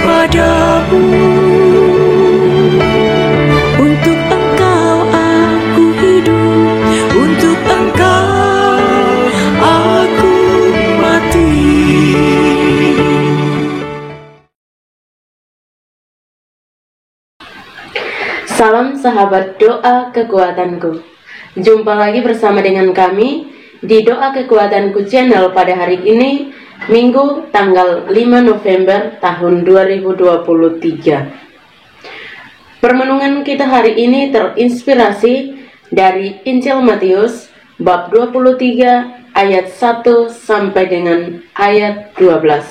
padamu. Untuk Engkau aku hidup, untuk Engkau aku mati. Salam sahabat doa kekuatanku. Jumpa lagi bersama dengan kami di Doa Kekuatanku channel pada hari ini, Minggu tanggal 5 November tahun 2023. Permenungan kita hari ini terinspirasi dari Injil Matius bab 23 ayat 1 sampai dengan ayat 12.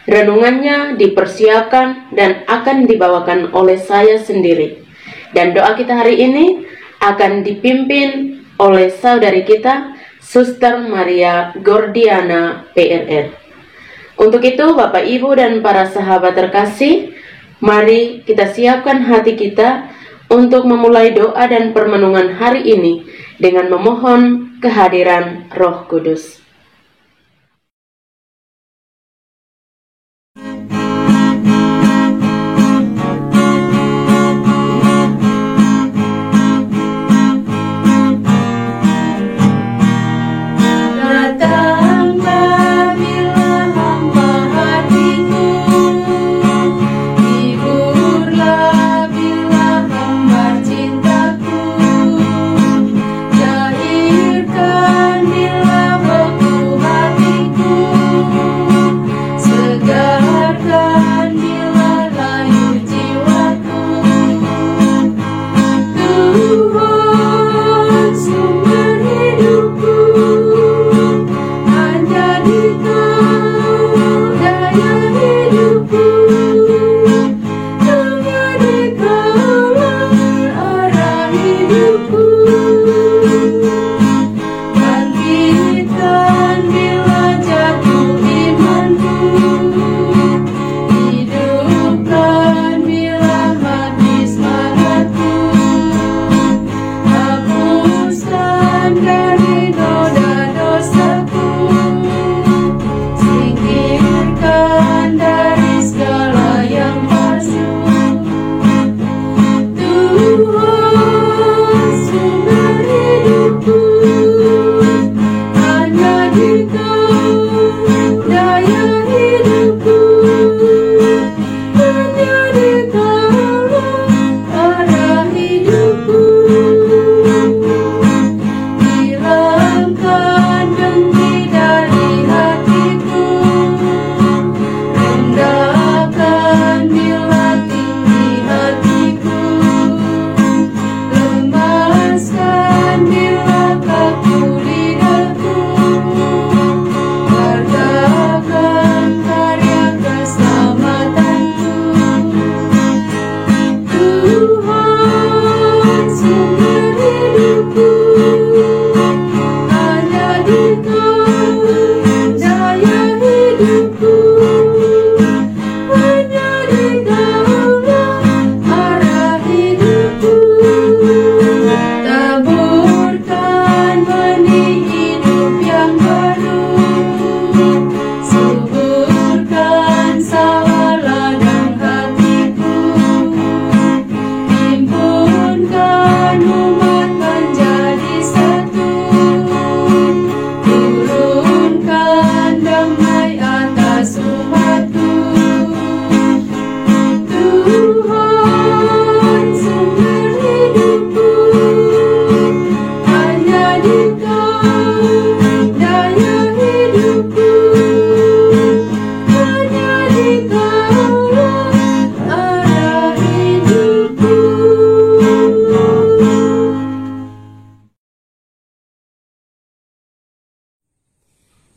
Renungannya dipersiapkan dan akan dibawakan oleh saya sendiri. Dan doa kita hari ini akan dipimpin oleh saudari kita, Suster Maria Gordiana, PRR. Untuk itu, Bapak, Ibu, dan para sahabat terkasih, mari kita siapkan hati kita untuk memulai doa dan permenungan hari ini dengan memohon kehadiran Roh Kudus.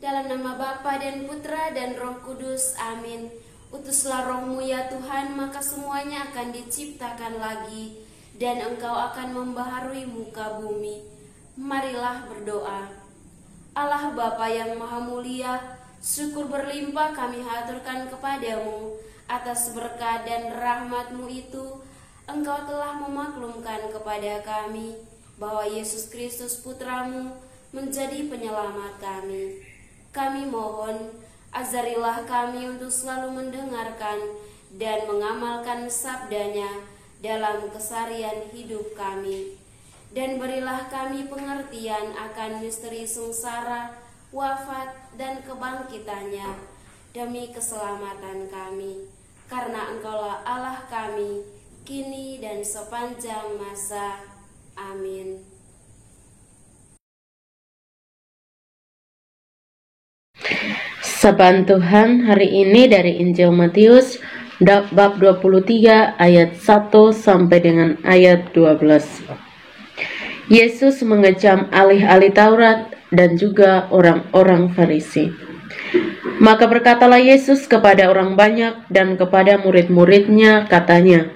Dalam nama Bapa dan Putra dan Roh Kudus, amin. Utuslah Roh-Mu ya Tuhan, maka semuanya akan diciptakan lagi, dan Engkau akan membaharui muka bumi. Marilah berdoa. Allah Bapa yang Maha Mulia, syukur berlimpah kami haturkan kepadamu atas berkat dan rahmat-Mu itu. Engkau telah memaklumkan kepada kami bahwa Yesus Kristus Putra-Mu menjadi penyelamat kami. Kami mohon, ajarilah kami untuk selalu mendengarkan dan mengamalkan sabdanya dalam keseharian hidup kami. Dan berilah kami pengertian akan misteri sengsara, wafat, dan kebangkitannya demi keselamatan kami. Karena Engkaulah Allah kami, kini dan sepanjang masa. Amin. Sabaan Tuhan hari ini dari Injil Matius bab 23 ayat 1 sampai dengan ayat 12. Yesus mengecam ahli-ahli Taurat dan juga orang-orang Farisi. Maka berkatalah Yesus kepada orang banyak dan kepada murid-muridnya, katanya,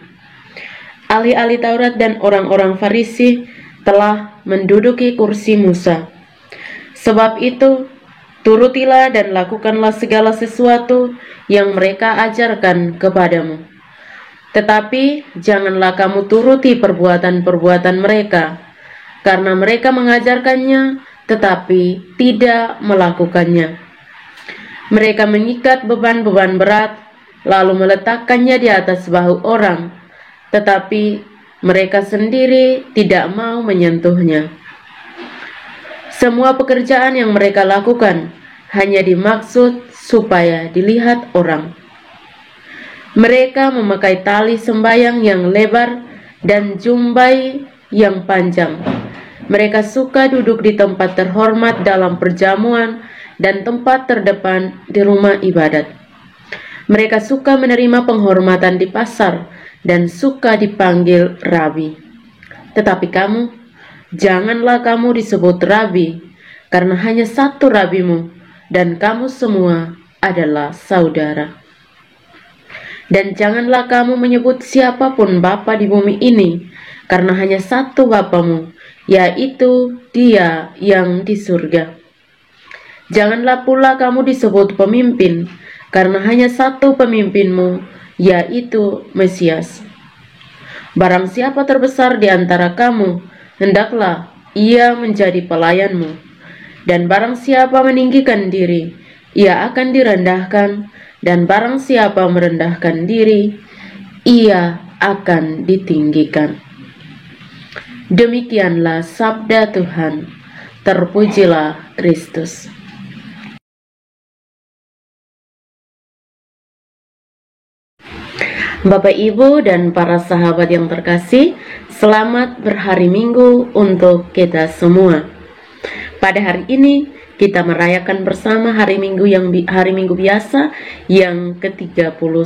ahli-ahli Taurat dan orang-orang Farisi telah menduduki kursi Musa. Sebab itu, turutilah dan lakukanlah segala sesuatu yang mereka ajarkan kepadamu. Tetapi janganlah kamu turuti perbuatan-perbuatan mereka, karena mereka mengajarkannya tetapi tidak melakukannya. Mereka mengikat beban-beban berat, lalu meletakkannya di atas bahu orang, tetapi mereka sendiri tidak mau menyentuhnya. Semua pekerjaan yang mereka lakukan hanya dimaksud supaya dilihat orang. Mereka memakai tali sembayang yang lebar dan jumbai yang panjang. Mereka suka duduk di tempat terhormat dalam perjamuan dan tempat terdepan di rumah ibadat. Mereka suka menerima penghormatan di pasar dan suka dipanggil rabi. Tetapi kamu, janganlah kamu disebut rabi, karena hanya satu rabimu, dan kamu semua adalah saudara. Dan janganlah kamu menyebut siapapun bapa di bumi ini, karena hanya satu bapamu, yaitu Dia yang di surga. Janganlah pula kamu disebut pemimpin, karena hanya satu pemimpinmu, yaitu Mesias. Barang siapa terbesar di antara kamu, hendaklah ia menjadi pelayanmu. Dan barang siapa meninggikan diri, ia akan direndahkan, dan barang siapa merendahkan diri, ia akan ditinggikan. Demikianlah sabda Tuhan. Terpujilah Kristus. Bapak, Ibu, dan para sahabat yang terkasih, selamat berhari Minggu untuk kita semua. Pada hari ini kita merayakan bersama hari Minggu biasa yang ke-31.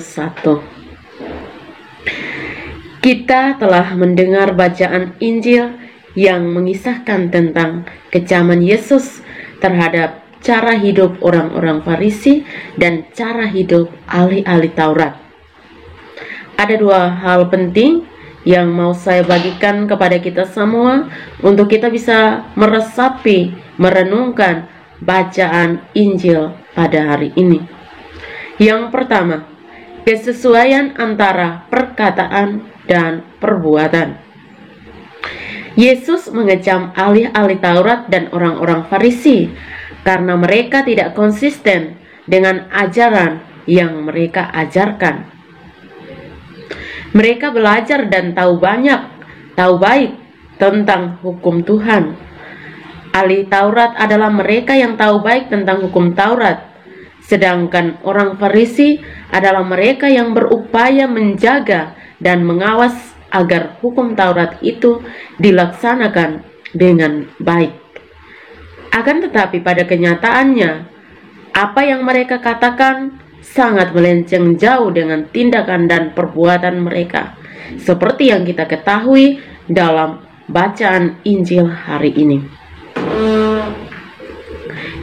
Kita telah mendengar bacaan Injil yang mengisahkan tentang kecaman Yesus terhadap cara hidup orang-orang Farisi dan cara hidup ahli-ahli Taurat. Ada dua hal penting yang mau saya bagikan kepada kita semua untuk kita bisa meresapi, merenungkan bacaan Injil pada hari ini. Yang pertama, kesesuaian antara perkataan dan perbuatan. Yesus mengecam ahli-ahli Taurat dan orang-orang Farisi karena mereka tidak konsisten dengan ajaran yang mereka ajarkan. Mereka belajar dan tahu baik tentang hukum Tuhan. Ahli Taurat adalah mereka yang tahu baik tentang hukum Taurat, sedangkan orang Farisi adalah mereka yang berupaya menjaga dan mengawas agar hukum Taurat itu dilaksanakan dengan baik. Akan tetapi pada kenyataannya, apa yang mereka katakan sangat melenceng jauh dengan tindakan dan perbuatan mereka, seperti yang kita ketahui dalam bacaan Injil hari ini.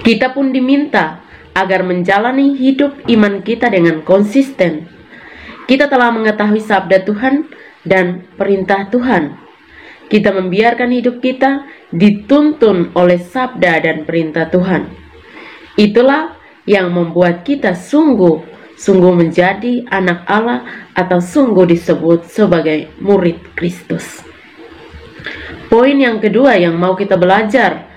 Kita pun diminta agar menjalani hidup iman kita dengan konsisten. Kita telah mengetahui sabda Tuhan dan perintah Tuhan. Kita membiarkan hidup kita dituntun oleh sabda dan perintah Tuhan. Itulah yang membuat kita sungguh menjadi anak Allah atau sungguh disebut sebagai murid Kristus. Poin yang kedua yang mau kita belajar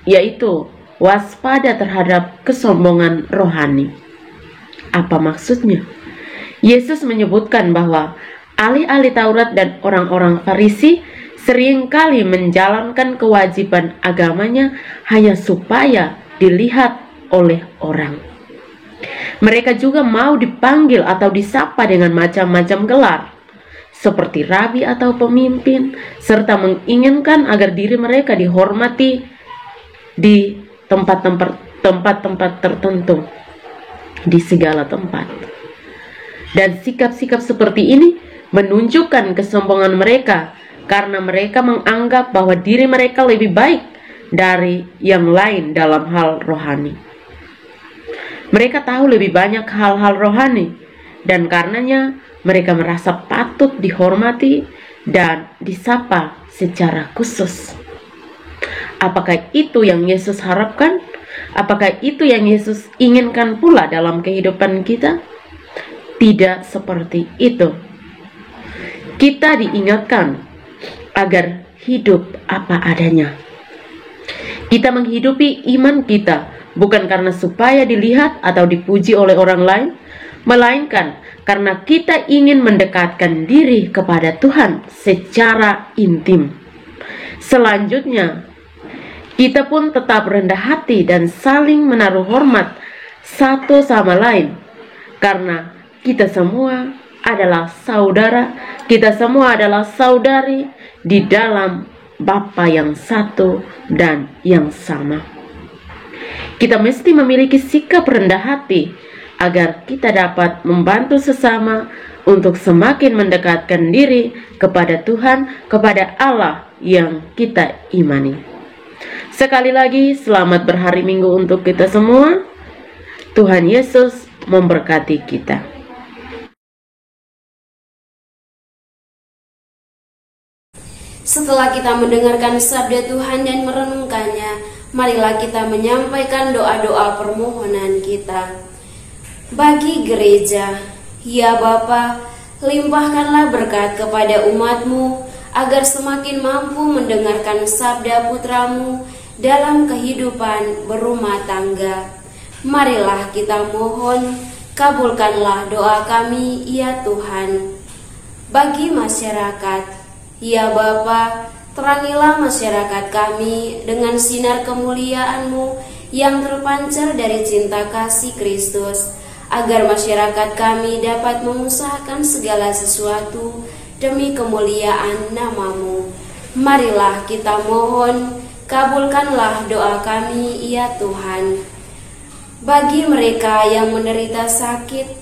yaitu waspada terhadap kesombongan rohani. Apa maksudnya? Yesus menyebutkan bahwa ahli-ahli Taurat dan orang-orang Farisi seringkali menjalankan kewajiban agamanya hanya supaya dilihat oleh orang. Mereka juga mau dipanggil atau disapa dengan macam-macam gelar, seperti rabi atau pemimpin, serta menginginkan agar diri mereka dihormati di tempat-tempat tertentu, di segala tempat. Dan sikap-sikap seperti ini menunjukkan kesombongan mereka, karena mereka menganggap bahwa diri mereka lebih baik dari yang lain dalam hal rohani. Mereka tahu lebih banyak hal-hal rohani, dan karenanya mereka merasa patut dihormati dan disapa secara khusus. Apakah itu yang Yesus harapkan? Apakah itu yang Yesus inginkan pula dalam kehidupan kita? Tidak seperti itu. Kita diingatkan agar hidup apa adanya. Kita menghidupi iman kita bukan karena supaya dilihat atau dipuji oleh orang lain, melainkan karena kita ingin mendekatkan diri kepada Tuhan secara intim. Selanjutnya, kita pun tetap rendah hati dan saling menaruh hormat satu sama lain, karena kita semua adalah saudara, kita semua adalah saudari di dalam Bapa yang satu dan yang sama. Kita mesti memiliki sikap rendah hati agar kita dapat membantu sesama untuk semakin mendekatkan diri kepada Tuhan, kepada Allah yang kita imani. Sekali lagi, selamat berhari Minggu untuk kita semua. Tuhan Yesus memberkati kita. Setelah kita mendengarkan sabda Tuhan dan merenungkannya, marilah kita menyampaikan doa-doa permohonan kita. Bagi gereja, ya Bapa, limpahkanlah berkat kepada umat-Mu agar semakin mampu mendengarkan sabda putra-Mu dalam kehidupan berumah tangga. Marilah kita mohon, kabulkanlah doa kami, ya Tuhan. Bagi masyarakat, ya Bapa, terangilah masyarakat kami dengan sinar kemuliaan-Mu yang terpancar dari cinta kasih Kristus, agar masyarakat kami dapat mengusahakan segala sesuatu demi kemuliaan nama-Mu. Marilah kita mohon, kabulkanlah doa kami, ya Tuhan. Bagi mereka yang menderita sakit,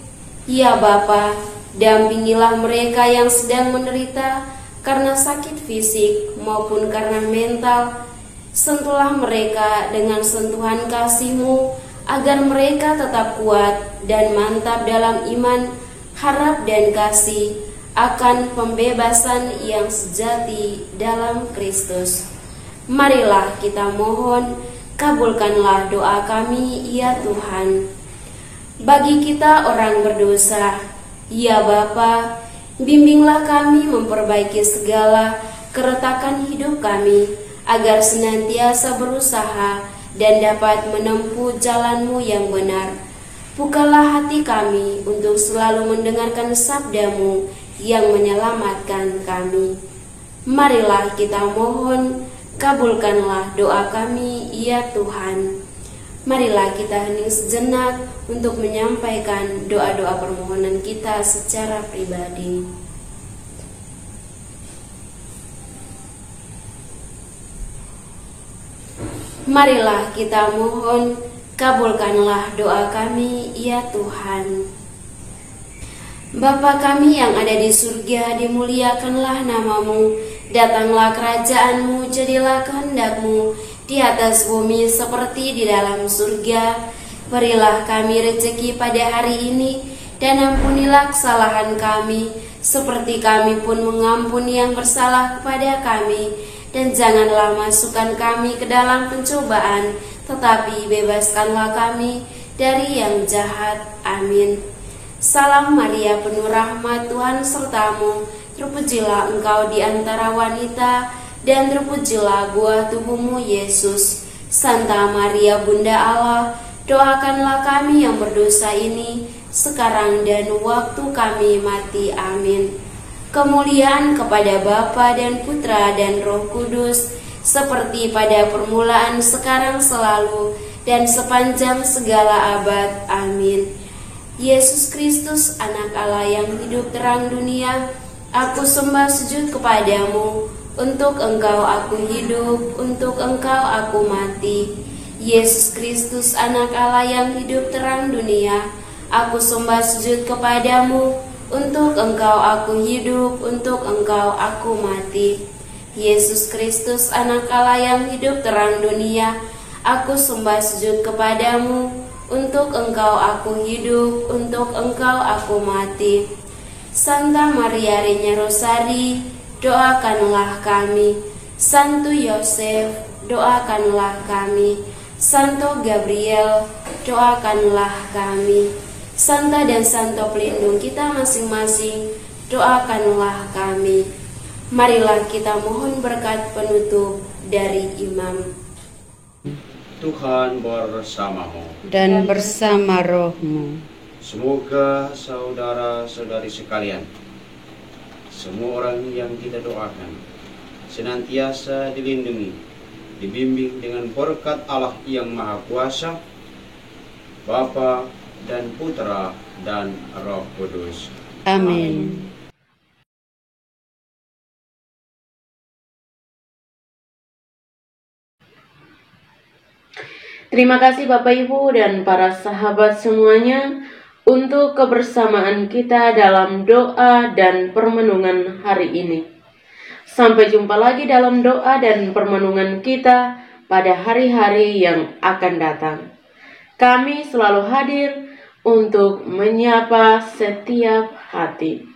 ya Bapa, dampingilah mereka yang sedang menderita karena sakit fisik maupun karena mental. Sentuhlah mereka dengan sentuhan kasih-Mu agar mereka tetap kuat dan mantap dalam iman, harap dan kasih akan pembebasan yang sejati dalam Kristus. Marilah kita mohon, kabulkanlah doa kami, ya Tuhan. Bagi kita orang berdosa, ya Bapa, bimbinglah kami memperbaiki segala keretakan hidup kami, agar senantiasa berusaha dan dapat menempuh jalan-Mu yang benar. Bukalah hati kami untuk selalu mendengarkan sabda-Mu yang menyelamatkan kami. Marilah kita mohon, kabulkanlah doa kami, ya Tuhan. Marilah kita hening sejenak untuk menyampaikan doa-doa permohonan kita secara pribadi. Marilah kita mohon, kabulkanlah doa kami, ya Tuhan. Bapa kami yang ada di surga, dimuliakanlah nama-Mu. Datanglah kerajaan-Mu, jadilah kehendak-Mu di atas bumi seperti di dalam surga. Berilah kami rezeki pada hari ini, dan ampunilah kesalahan kami, seperti kami pun mengampuni yang bersalah kepada kami. Dan janganlah masukkan kami ke dalam pencobaan, tetapi bebaskanlah kami dari yang jahat. Amin. Salam Maria, penuh rahmat, Tuhan serta-Mu. Terpujilah Engkau di antara wanita, dan terpujilah buah tubuh-Mu, Yesus. Santa Maria, Bunda Allah, doakanlah kami yang berdosa ini, sekarang dan waktu kami mati. Amin. Kemuliaan kepada Bapa dan Putra dan Roh Kudus, seperti pada permulaan, sekarang, selalu, dan sepanjang segala abad. Amin. Yesus Kristus, Anak Allah yang hidup terang dunia, aku sembah sujud kepadamu. Untuk Engkau aku hidup, untuk Engkau aku mati. Yesus Kristus, Anak Allah yang hidup terang dunia, aku sembah sujud kepadamu. Untuk Engkau aku hidup, untuk Engkau aku mati. Yesus Kristus, Anak Allah yang hidup terang dunia, aku sembah sujud kepadamu. Untuk Engkau aku hidup, untuk Engkau aku mati. Santa Maria Reina Rosari, doakanlah kami. Santo Yosef, doakanlah kami. Santo Gabriel, doakanlah kami. Santa dan Santo pelindung kita masing-masing, doakanlah kami. Marilah kita mohon berkat penutup dari imam. Tuhan bersamamu dan bersama rohmu. Semoga saudara-saudari sekalian, semua orang yang kita doakan senantiasa dilindungi, dibimbing dengan berkat Allah yang Maha Kuasa, Bapa dan Putra dan Roh Kudus. Amin. Terima kasih Bapak Ibu dan para sahabat semuanya untuk kebersamaan kita dalam doa dan permenungan hari ini. Sampai jumpa lagi dalam doa dan permenungan kita pada hari-hari yang akan datang. Kami selalu hadir untuk menyapa setiap hati.